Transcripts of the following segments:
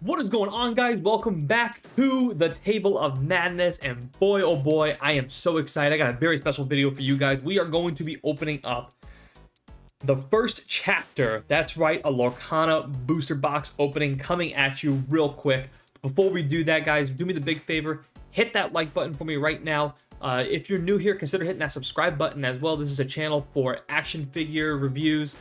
What is going on, guys? Welcome back to the Table of Madness, and boy oh boy, I am so excited. I got a very special video for you guys. We are going to be opening up the first chapter. That's right, a Lorcana booster box opening coming at you real quick. Before we do that, guys, do me the big favor, hit that like button for me right now. If you're new here, consider hitting that subscribe button as well. This is a channel for action figure reviews,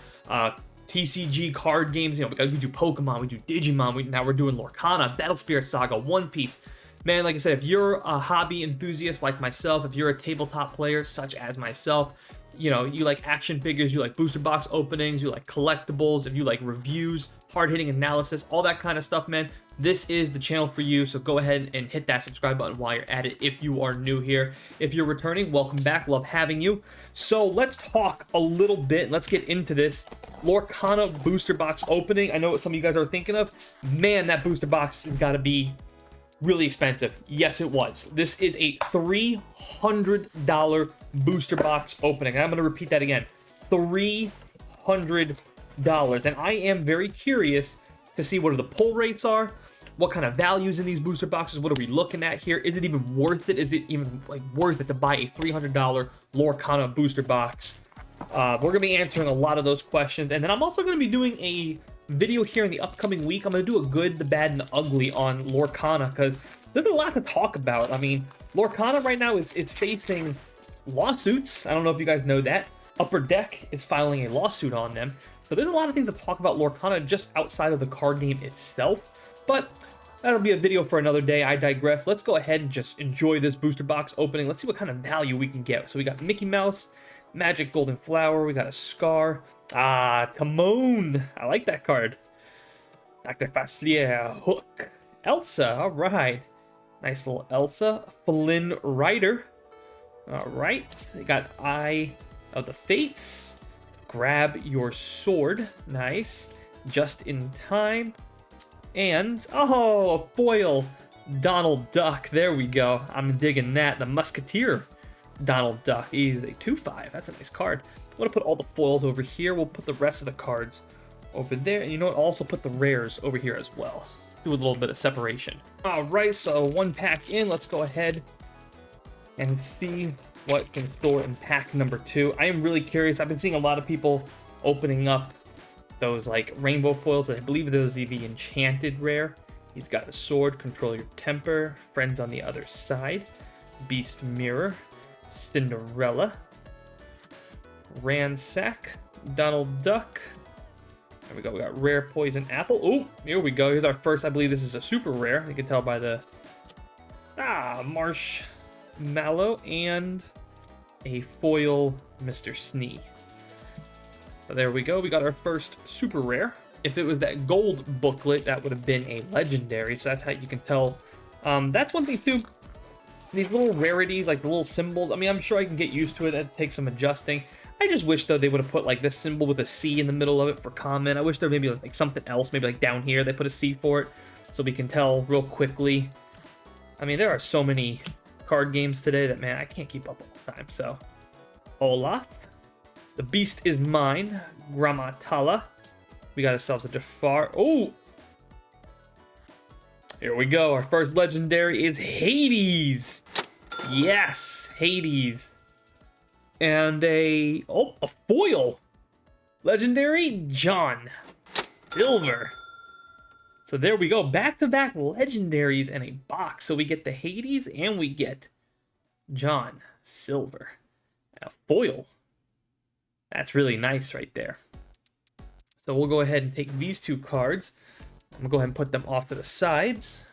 TCG card games. You know, we do Pokemon, we do Digimon, now we're doing Lorcana, Battlesphere Saga, One Piece. Man, like I said, if you're a hobby enthusiast like myself, if you're a tabletop player such as myself, you know, you like action figures, you like booster box openings, you like collectibles, if you like reviews, hard-hitting analysis, all that kind of stuff, man, this is the channel for you. So go ahead and hit that subscribe button while you're at it if you are new here. If you're returning, welcome back. Love having you. So let's talk a little bit. Let's get into this Lorcana booster box opening. I know what some of you guys are thinking of. Man, that booster box has got to be really expensive. Yes, it was. This is a $300 booster box opening. I'm going to repeat that again. $300. And I am very curious to see what the pull rates are, what kind of values in these booster boxes, what are we looking at here? Is it even worth it? Is it even like worth it to buy a $300 Lorcana booster box? We're going to be answering a lot of those questions. And then I'm also going to be doing a video here in the upcoming week. I'm going to do a good, the bad, and the ugly on Lorcana because there's a lot to talk about. I mean, Lorcana right now is facing lawsuits. I don't know if you guys know that. Upper Deck is filing a lawsuit on them. So there's a lot of things to talk about Lorcana just outside of the card game itself. But that'll be a video for another day. I digress. Let's go ahead and just enjoy this booster box opening. Let's see what kind of value we can get. So we got Mickey Mouse, Magic Golden Flower. We got a Scar. Timon. I like that card. Dr. Facilier. Hook. Elsa. All right. Nice little Elsa. Flynn Rider. All right. We got Eye of the Fates. Grab Your Sword. Nice. Just in Time. And, oh, a foil Donald Duck. There we go. I'm digging that. The Musketeer Donald Duck. He's a 2/5. That's a nice card. I'm going to put all the foils over here. We'll put the rest of the cards over there. And you know what? Also put the rares over here as well. Do a little bit of separation. All right, so one pack in. Let's go ahead and see what's in store in pack number 2. I am really curious. I've been seeing a lot of people opening up those like rainbow foils. I believe those are the enchanted rare. He's got a sword, control your temper, friends on the other side, beast mirror, Cinderella, ransack, Donald Duck. There we go. We got rare poison apple. Oh, here we go. Here's our first. I believe this is a super rare. You can tell by the marshmallow and a foil Mr. Snee. So there we go. We got our first super rare. If it was that gold booklet, that would have been a legendary. So that's how you can tell. That's one thing too. These little rarities, like the little symbols. I mean, I'm sure I can get used to it. It takes some adjusting. I just wish though they would have put like this symbol with a C in the middle of it for common. I wish there maybe like something else. Maybe like down here they put a C for it, so we can tell real quickly. I mean, there are so many card games today that, man, I can't keep up all the time. So Olaf, the beast is mine, Gramatala. We got ourselves a Jafar. Oh, here we go. Our first legendary is Hades. Yes, Hades. And a foil legendary, John Silver. So there we go, back-to-back legendaries in a box. So we get the Hades and we get John Silver. And a foil. That's really nice right there. So we'll go ahead and take these two cards. I'm gonna go ahead and put them off to the sides.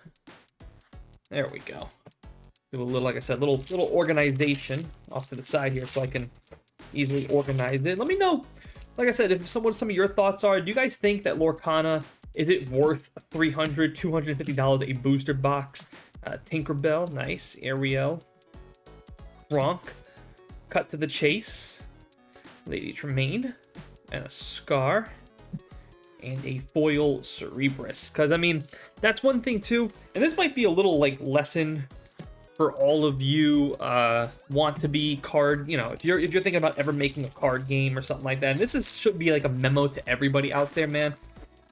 There we go. Do a little, like I said, little organization off to the side here so I can easily organize it. Let me know, like I said, if what some of your thoughts are. Do you guys think that Lorcana, is it worth $300, $250 a booster box? Tinkerbell, nice. Ariel, Gronk, Cut to the Chase, Lady Tremaine, and a Scar, and a foil Cerebrus. Because, I mean, that's one thing too, and this might be a little like lesson for all of you want to be card, you know, if you're thinking about ever making a card game or something like that, and should be like a memo to everybody out there, man.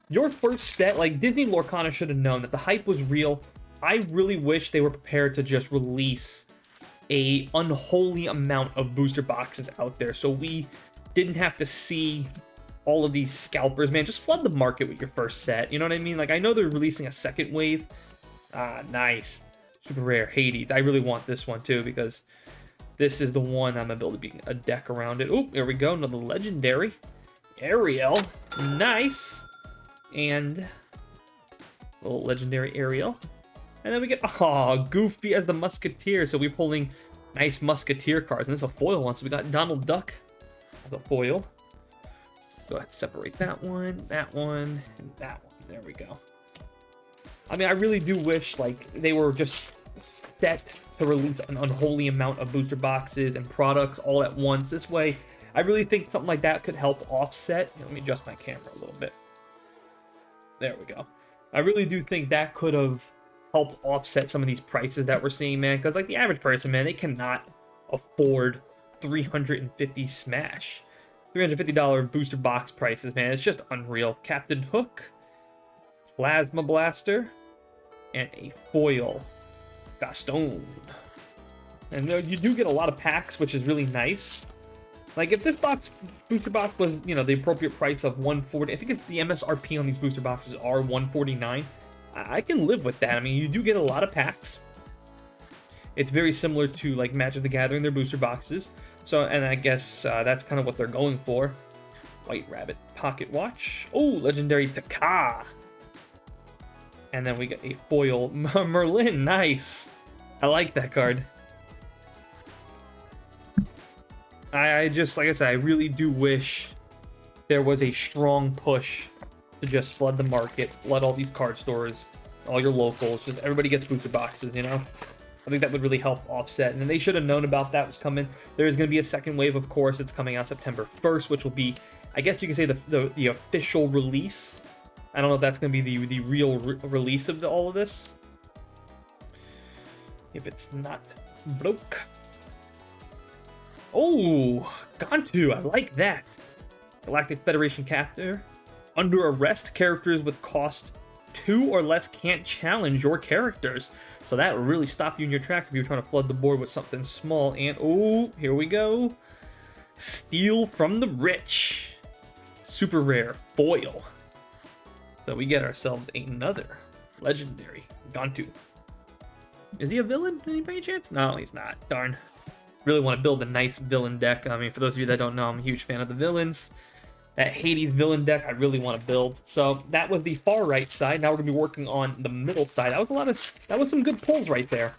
Your first set, like, Disney Lorcana should have known that the hype was real. I really wish they were prepared to just release a unholy amount of booster boxes out there so we didn't have to see all of these scalpers. Man, just flood the market with your first set. You know what I mean? Like, I know they're releasing a second wave. Ah, nice. Super rare Hades. I really want this one too because this is the one I'm gonna build a deck around it. Oh, here we go. Another legendary Ariel. Nice. And a little legendary Ariel. And then we get, Goofy as the Musketeer. So we're pulling nice Musketeer cards. And this is a foil one. So we got Donald Duck as a foil. Go ahead and separate that one, and that one. There we go. I mean, I really do wish, like, they were just set to release an unholy amount of booster boxes and products all at once. This way, I really think something like that could help offset. Let me adjust my camera a little bit. There we go. I really do think that could have helped offset some of these prices that we're seeing, man. Because, like, the average person, man, they cannot afford 350 Smash. $350 booster box prices, man. It's just unreal. Captain Hook, Plasma Blaster, and a foil Gaston. And you do get a lot of packs, which is really nice. Like, if this booster box was, you know, the appropriate price of $140, I think it's the MSRP on these booster boxes are $149. I can live with that. I mean, you do get a lot of packs. It's very similar to, like, Magic the Gathering, their booster boxes. So, and I guess that's kind of what they're going for. White Rabbit Pocket Watch. Oh, legendary Taka. And then we get a foil Merlin. Nice. I like that card. I just, like I said, I really do wish there was a strong push to just flood the market, flood all these card stores, all your locals, just everybody gets booster boxes, you know? I think that would really help offset. And they should have known about that was coming. There's going to be a second wave, of course. It's coming out September 1st, which will be, I guess you can say, the official release. I don't know if that's going to be the real release of all of this. If it's not broke. Oh, Gantu. I like that. Galactic Federation Captor. Under arrest, characters with cost 2 or less can't challenge your characters. So that will really stop you in your track if you're trying to flood the board with something small. And, oh, here we go. Steal from the Rich. Super rare foil. So we get ourselves another legendary Gantu. Is he a villain by any chance? No, he's not. Darn. Really want to build a nice villain deck. I mean, for those of you that don't know, I'm a huge fan of the villains. That Hades villain deck I really want to build. So that was the far right side. Now we're gonna be working on the middle side. That was some good pulls right there.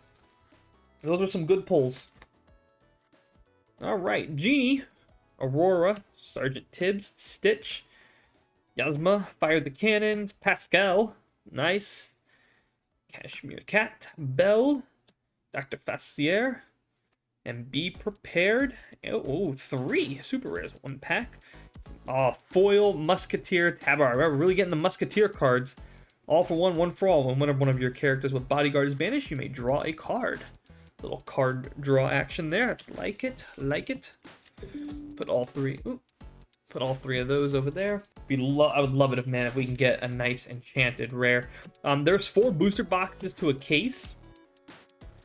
Those were some good pulls. All right, Genie, Aurora, Sergeant Tibbs, Stitch, Yasma, Fire the Cannons, Pascal, nice. Cashmere Cat, Belle, Dr. Fassier, and Be Prepared. Oh, 3 super rares, 1 pack. Foil, Musketeer, Tabar. We're really getting the Musketeer cards. All for one, one for all. Whenever one of your characters with Bodyguard is banished, you may draw a card. Little card draw action there. Like it, like it. Put all 3. Put all 3 of those over there. I would love it if we can get a nice enchanted rare. There's 4 booster boxes to a case.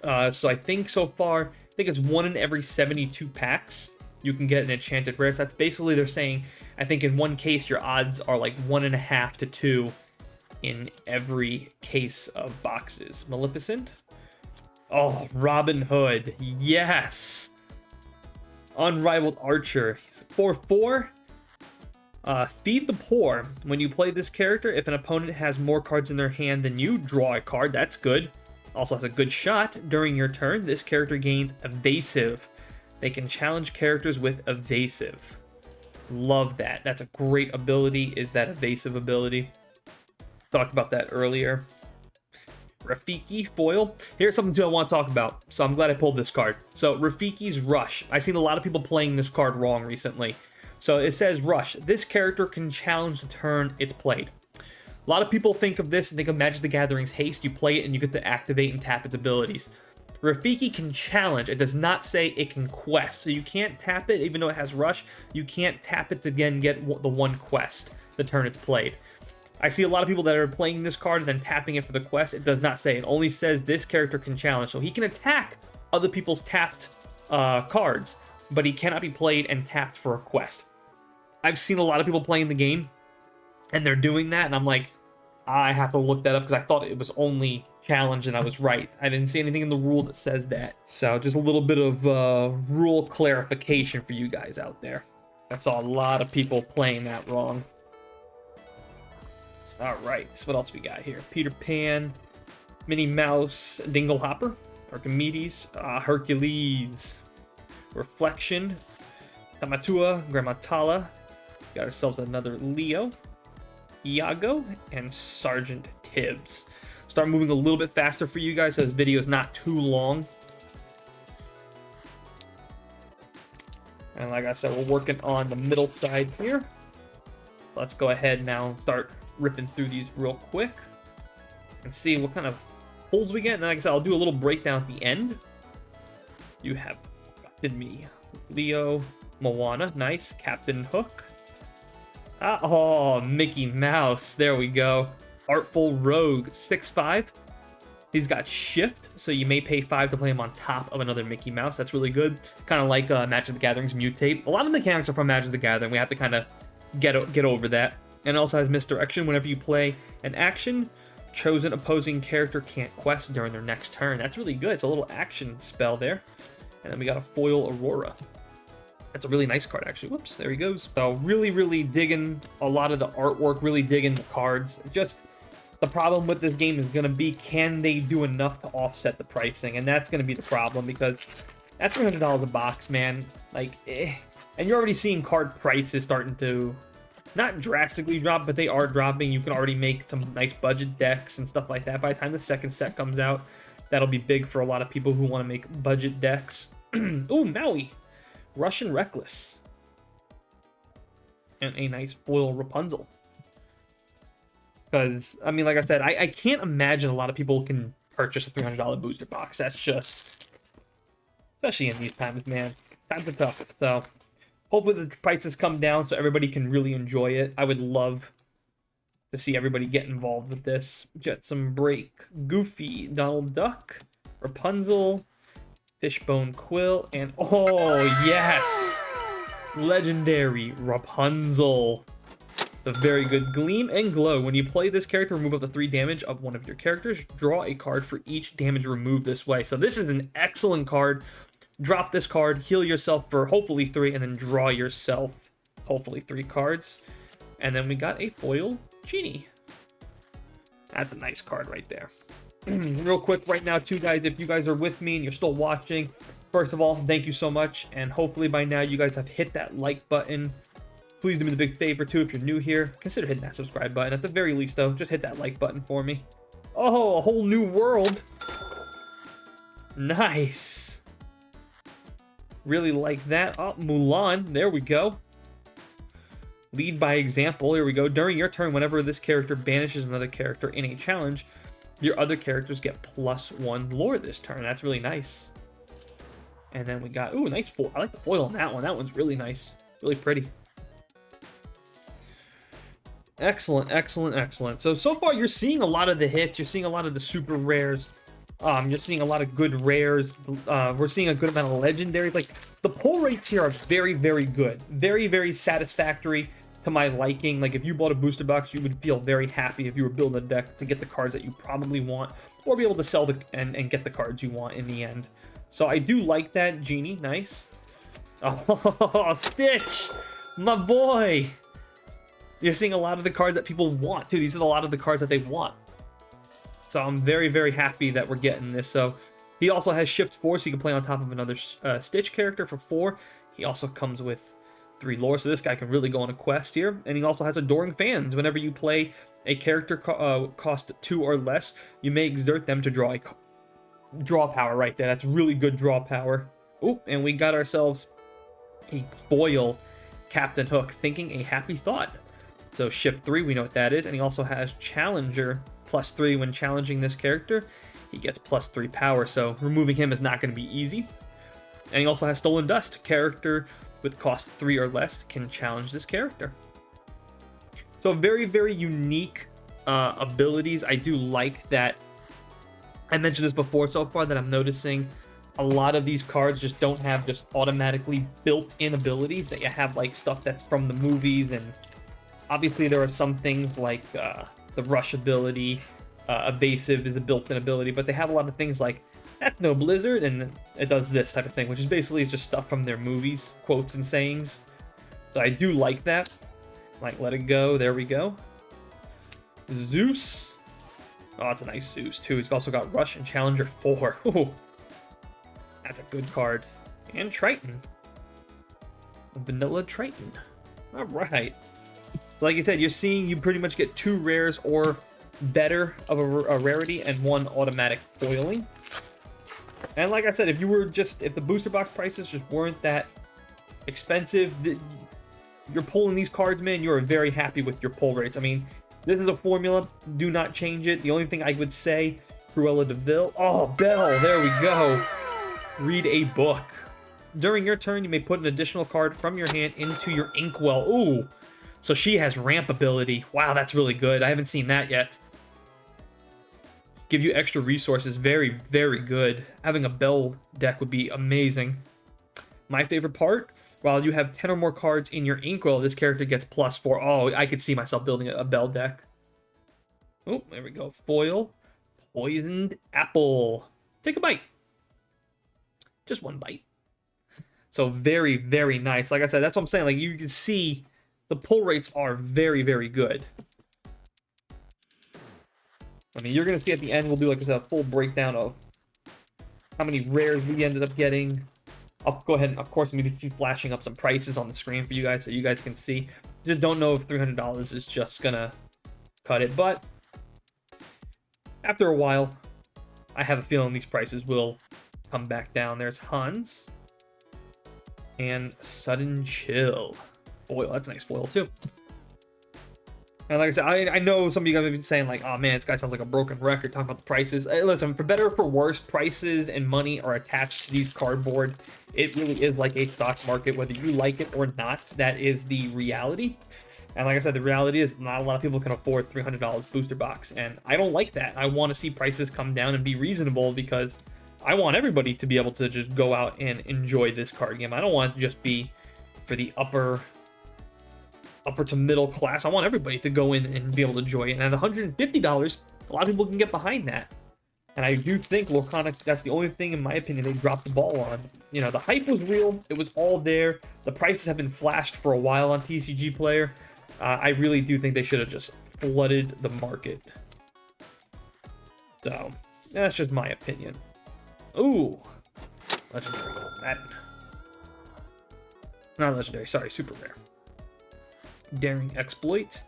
So I think so far, it's 1 in every 72 packs. You can get an enchanted rare. So that's basically they're saying, I think in one case your odds are like 1.5 to 2 in every case of boxes. Maleficent. Oh, Robin Hood. Yes. Unrivaled Archer. He's 4/4. Feed the Poor. When you play this character, if an opponent has more cards in their hand than you, draw a card. That's good. Also has a good shot. During your turn, this character gains Evasive. They can challenge characters with Evasive. Love that. That's a great ability, is that Evasive ability. Talked about that earlier. Rafiki foil. Here's something too I want to talk about, so I'm glad I pulled this card. So Rafiki's Rush. I've seen a lot of people playing this card wrong recently. So it says Rush. This character can challenge the turn it's played. A lot of people think of this and think of Magic the Gathering's Haste. You play it and you get to activate and tap its abilities. Rafiki can challenge. It does not say it can quest. So you can't tap it, even though it has Rush. You can't tap it to again get the one quest the turn it's played. I see a lot of people that are playing this card and then tapping it for the quest. It does not say. It only says this character can challenge. So he can attack other people's tapped cards, but he cannot be played and tapped for a quest. I've seen a lot of people playing the game, and they're doing that, and I'm like, I have to look that up because I thought it was only challenge, and I was right. I didn't see anything in the rules that says that. So just a little bit of rule clarification for you guys out there. I saw a lot of people playing that wrong. All right, so what else we got here? Peter Pan, Minnie Mouse, Dingle Hopper, Archimedes, Hercules, Reflection, Tamatua, Grammatala. Got ourselves another Leo, Iago, and Sergeant Tibbs. Start moving a little bit faster for you guys so this video is not too long. And like I said, we're working on the middle side here. Let's go ahead now and start ripping through these real quick and see what kind of pulls we get. And like I said, I'll do a little breakdown at the end. You have Captain Me, Leo, Moana, nice, Captain Hook. Oh, Mickey Mouse, there we go. Artful Rogue, 6/5. He's got Shift, so you may pay 5 to play him on top of another Mickey Mouse. That's really good. Kind of like Magic the Gathering's Mutate. A lot of mechanics are from Magic the Gathering. We have to kind of get over that. And it also has Misdirection. Whenever you play an action, chosen opposing character can't quest during their next turn. That's really good. It's a little action spell there. And then we got a Foil Aurora. That's a really nice card, actually. Whoops, there he goes. So really, really digging a lot of the artwork, really digging the cards. Just the problem with this game is going to be, can they do enough to offset the pricing? And that's going to be the problem, because that's $300 a box, man. Like, and you're already seeing card prices starting to not drastically drop, but they are dropping. You can already make some nice budget decks and stuff like that. By the time the second set comes out, that'll be big for a lot of people who want to make budget decks. Ooh, Maui. Russian Reckless. And a nice foil Rapunzel. Because, I mean, like I said, I can't imagine a lot of people can purchase a $300 booster box. That's just, especially in these times, man. Times are tough. So, hopefully the prices come down so everybody can really enjoy it. I would love to see everybody get involved with this. Jetsam Break, Goofy, Donald Duck, Rapunzel, Fishbone Quill, and oh yes! Legendary Rapunzel. The very good Gleam and Glow. When you play this character, remove up to 3 damage of one of your characters. Draw a card for each damage removed this way. So this is an excellent card. Drop this card, heal yourself for hopefully 3, and then draw yourself hopefully 3 cards. And then we got a foil Genie. That's a nice card right there. Real quick right now too, guys, if you guys are with me and you're still watching, first of all, thank you so much. And hopefully by now you guys have hit that like button. Please do me the big favor too, if you're new here, consider hitting that subscribe button. At the very least though, just hit that like button for me. Oh, a whole new world. Nice. Really like that. Oh, Mulan, there we go. Lead by example, here we go. During your turn, whenever this character banishes another character in a challenge, your other characters get +1 lore this turn. That's really nice. And then we got, ooh, nice foil. I like the foil on that one. That one's really nice. Really pretty. Excellent, excellent, excellent. So far you're seeing a lot of the hits. You're seeing a lot of the super rares. You're seeing a lot of good rares. We're seeing a good amount of legendaries. Like, the pull rates here are very, very good. Very, very satisfactory to my liking. Like, if you bought a booster box, you would feel very happy if you were building a deck to get the cards that you probably want, or be able to sell and get the cards you want in the end. So I do like that. Genie, nice. Oh, Stitch, my boy. You're seeing a lot of the cards that people want too. These are a lot of the cards that they want. So I'm very, very happy that we're getting this. So he also has Shift 4, so you can play on top of another Stitch character for 4. He also comes with 3 lore, so this guy can really go on a quest here. And he also has Adoring Fans. Whenever you play a character cost 2 or less, you may exert them to draw power right there. That's really good draw power. Oh, and we got ourselves a foil Captain Hook, Thinking a Happy Thought. So Shift 3, we know what that is. And he also has Challenger +3 when challenging this character. He gets +3 power, so removing him is not going to be easy. And he also has Stolen Dust. Character with cost 3 or less can challenge this character. So a very, very unique abilities. I do like that. I mentioned this before so far that I'm noticing a lot of these cards just don't have just automatically built-in abilities, that you have like stuff that's from the movies, and obviously there are some things like the rush ability, evasive is a built-in ability, but they have a lot of things like that's no Blizzard, and it does this type of thing, which is basically just stuff from their movies, quotes and sayings. So I do like that. Like, let it go. There we go. Zeus. Oh, it's a nice Zeus, too. He's also got Rush and Challenger 4. Ooh, that's a good card. And Triton. Vanilla Triton. All right. Like I said, you're seeing you pretty much get 2 rares or better of a rarity and 1 automatic foiling. And like I said, if the booster box prices just weren't that expensive, you're pulling these cards, man, you are very happy with your pull rates. I mean, this is a formula. Do not change it. The only thing I would say, Cruella de Vil. Oh, Belle, there we go. Read a book. During your turn, you may put an additional card from your hand into your inkwell. Ooh, so she has ramp ability. Wow, that's really good. I haven't seen that yet. Give you extra resources. Very, very good. Having a Belle deck would be amazing. My favorite part, while you have 10 or more cards in your inkwell, this character gets +4. Oh, I could see myself building a Belle deck. Oh, there we go. Foil. Poisoned apple. Take a bite. Just 1 bite. So very, very nice. Like I said, that's what I'm saying. Like, you can see the pull rates are very, very good. I mean, you're going to see at the end, we'll do, like I said, a full breakdown of how many rares we ended up getting. I'll go ahead and, of course, I'm going to be flashing up some prices on the screen for you guys so you guys can see. Just don't know if $300 is just going to cut it. But after a while, I have a feeling these prices will come back down. There's Hans. And Sudden Chill. Foil, that's a nice foil, too. And like I said, I know some of you guys have been saying, like, oh man, this guy sounds like a broken record talking about the prices. Listen, for better or for worse, prices and money are attached to these cardboard. It really is like a stock market, whether you like it or not. That is the reality. And like I said, the reality is not a lot of people can afford $300 booster box. And I don't like that. I want to see prices come down and be reasonable, because I want everybody to be able to just go out and enjoy this card game. I don't want it to just be for the upper to middle class. I want everybody to go in and be able to enjoy it. And at $150, a lot of people can get behind that. And I do think Lorcana, that's the only thing, in my opinion, they dropped the ball on. You know, the hype was real. It was all there. The prices have been flashed for a while on TCG Player. I really do think they should have just flooded the market. So, that's just my opinion. Ooh. Legendary. Madden. Not legendary, sorry, super rare. Daring Exploit.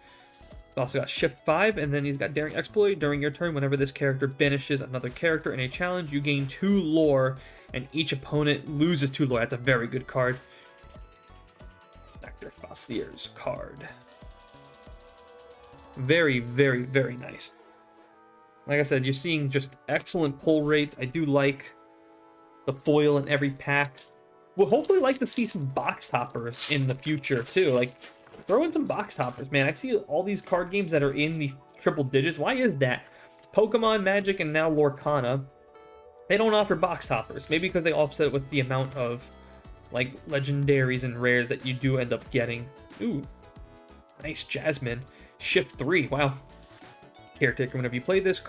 Also got Shift 5, and then he's got Daring Exploit. During your turn, whenever this character banishes another character in a challenge, you gain 2 lore, and each opponent loses 2 lore. That's a very good card. Dr. Fossier's card. Very, very, very nice. Like I said, you're seeing just excellent pull rates. I do like the foil in every pack. We'll hopefully like to see some box toppers in the future, too. Like, throw in some box toppers, man. I see all these card games that are in the triple digits. Why is that? Pokemon, Magic, and now Lorcana, they don't offer box toppers. Maybe because they offset it with the amount of, like, legendaries and rares that you do end up getting. Ooh, nice Jasmine. Shift 3, wow. Caretaker, whenever you play this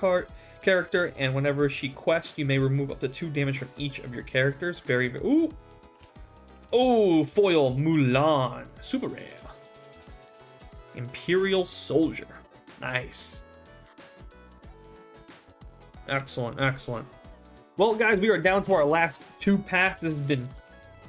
character, and whenever she quests, you may remove up to 2 damage from each of your characters. Very, very, ooh. Oh, foil Mulan. Super rare. Imperial Soldier. Nice. Excellent, excellent. Well, guys, we are down to our last 2 packs. This has been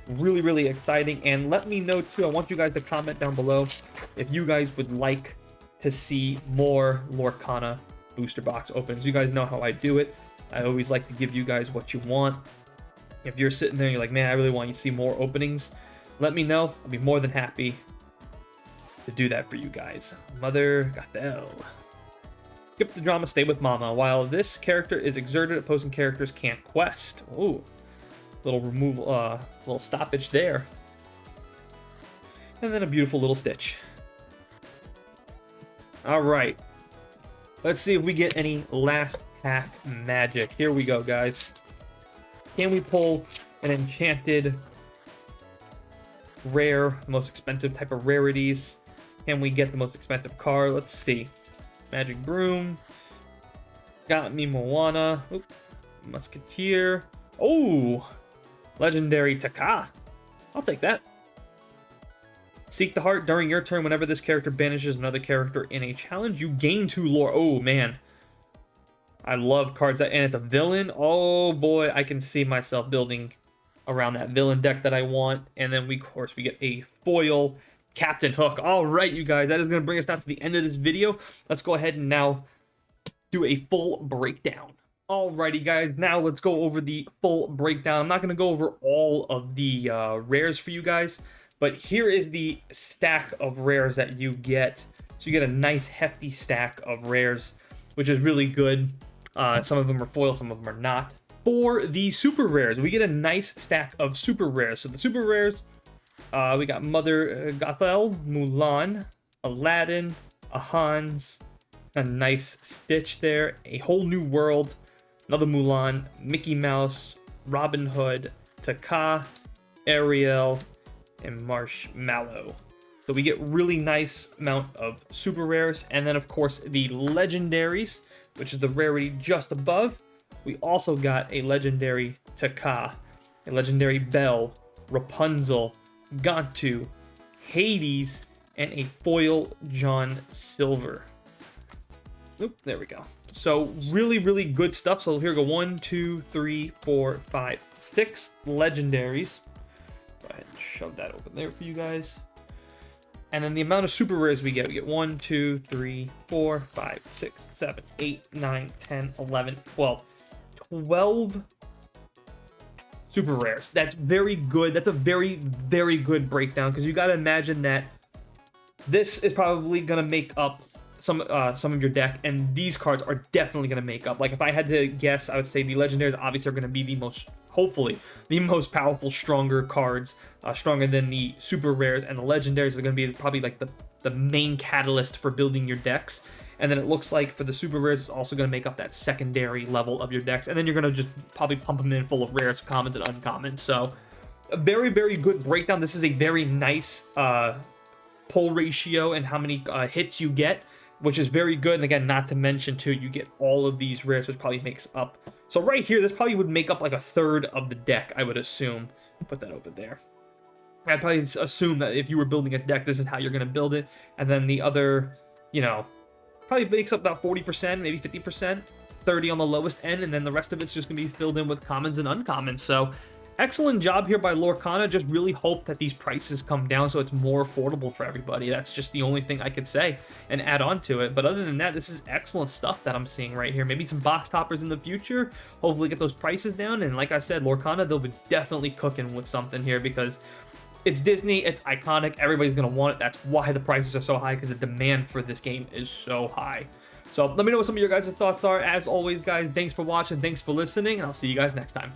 really, really exciting. And let me know, too, I want you guys to comment down below if you guys would like to see more Lorcana booster box opens. You guys know how I do it. I always like to give you guys what you want. If you're sitting there and you're like, man, I really want you to see more openings, let me know. I'll be more than happy to do that for you guys. Mother Gothel. Skip the drama, stay with mama. While this character is exerted, opposing characters can't quest. Ooh. Little removal, little stoppage there. And then a beautiful little stitch. Alright. Let's see if we get any last pack magic. Here we go, guys. Can we pull an enchanted rare, most expensive type of rarities? Can we get the most expensive card? Let's see. Magic Broom. Got me Moana. Oop. Musketeer. Oh! Legendary Taka. I'll take that. Seek the heart during your turn. Whenever this character banishes another character in a challenge, you gain 2 lore. Oh, man. I love cards that... And it's a villain. Oh, boy. I can see myself building around that villain deck that I want. And then, of course, we get a foil Captain Hook. All right, you guys. That is going to bring us down to the end of this video. Let's go ahead and now do a full breakdown. Alrighty, guys. Now let's go over the full breakdown. I'm not going to go over all of the rares for you guys. But here is the stack of rares that you get. So you get a nice hefty stack of rares, which is really good. Some of them are foil, some of them are not. For the super rares, we get a nice stack of super rares. So the super rares, we got Mother Gothel, Mulan, Aladdin, a Hans, a nice Stitch there, a whole new world, another Mulan, Mickey Mouse, Robin Hood, Taka, Ariel, and Marshmallow. So we get really nice amount of super rares. And then, of course, the legendaries, which is the rarity just above. We also got a legendary Taka, a legendary Belle, Rapunzel, Gantu, Hades, and a foil John Silver. Oop, there we go. So really, really good stuff. So here we go. 1, 2, 3, 4, 5, 6 legendaries. Go ahead and shove that over there for you guys. And then the amount of super rares we get 1, 2, 3, 4, 5, 6, 7, 8, 9, 10, 11, 12. 12 super rares. That's very good. That's a very, very good breakdown, because you got to imagine that this is probably going to make up some of your deck, and these cards are definitely going to make up. Like, if I had to guess, I would say the legendaries obviously are going to be the most, hopefully, the most powerful, stronger cards, stronger than the super rares, and the legendaries are going to be probably like the main catalyst for building your decks. And then it looks like for the super rares, it's also going to make up that secondary level of your decks. And then you're going to just probably pump them in full of rares, commons, and uncommons. So a very, very good breakdown. This is a very nice pull ratio and how many hits you get, which is very good. And again, not to mention too, you get all of these rares, which probably makes up. So right here, this probably would make up like a third of the deck, I would assume. Put that over there. I'd probably assume that if you were building a deck, this is how you're going to build it. And then the other, you know, probably makes up about 40%, maybe 50%, 30 on the lowest end, and then the rest of it's just going to be filled in with commons and uncommons. So excellent job here by Lorcana. Just really hope that these prices come down so it's more affordable for everybody. That's just the only thing I could say and add on to it. But other than that, this is excellent stuff that I'm seeing right here. Maybe some box toppers in the future. Hopefully get those prices down. And like I said, Lorcana, they'll be definitely cooking with something here, because it's Disney, it's iconic, everybody's going to want it. That's why the prices are so high, because the demand for this game is so high. So let me know what some of your guys' thoughts are. As always, guys, thanks for watching, thanks for listening, and I'll see you guys next time.